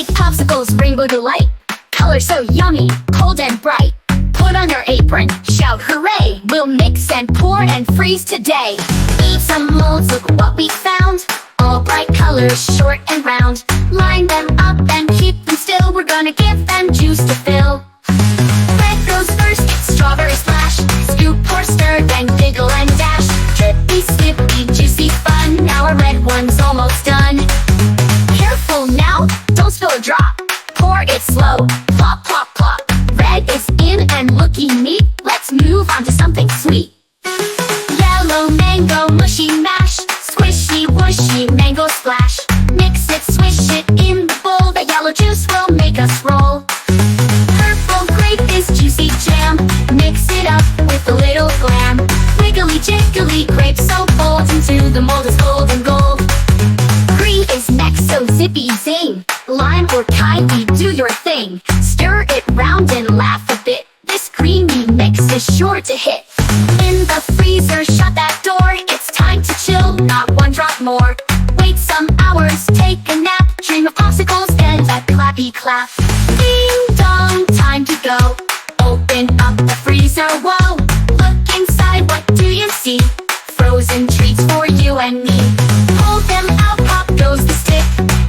Make popsicles, rainbow delight. Colors so yummy, cold and bright. Put on your apron, shout hooray. We'll mix and pour and freeze today. Eat some molds, look what we found. All bright colors, short and round. Line them up and keep them still. We're gonna give them juice to fill. Red goes first, strawberry splash. Scoop or stir, then giggle and dash. Drippy, snippy, juicy fun. Now our red one's almost done. Careful now, don't spill a drop. Pour it slow, plop, plop, plop. Red is in and looking neat. Let's move on to something sweet. Yellow mango mushy mash. Squishy whooshy mango splash. Mix it, swish it in the bowl. The yellow juice will make us roll. Purple grape is juicy jam. Mix it up with a little glam. Wiggly jiggly grape so bold. Into the mold is golden gold. Green is next, so zippy zing. Lime or kiwi, do your thing. Stir it round and laugh a bit. This creamy mix is sure to hit. In the freezer, shut that door. It's time to chill, not one drop more. Wait some hours, take a nap. Dream of popsicles and a clappy clap. Ding dong, time to go. Open up the freezer, whoa. Look inside, what do you see? Frozen treats for you and me. Pull them out, pop goes the stick.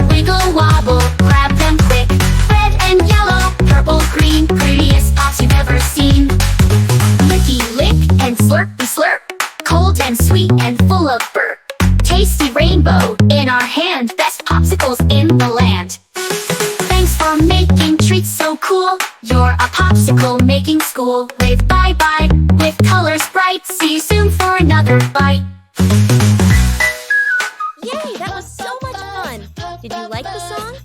Wiggle wobble, grab them quick. Red and yellow, purple, green. Prettiest pops you've ever seen. Licky lick and slurpy slurp. Cold and sweet and full of burp. Tasty rainbow in our hand. Best popsicles in the land. Thanks for making treats so cool. You're a popsicle making school. Wave bye-bye with colors bright. See you soon for another bite. Yay, that was so much fun! Did you like the song?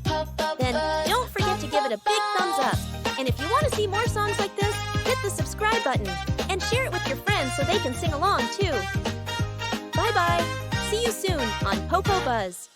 Then don't forget to give it a big thumbs up. And if you want to see more songs like this, hit the subscribe button and share it with your friends so they can sing along too. Bye-bye! See you soon on PoPoBuzz.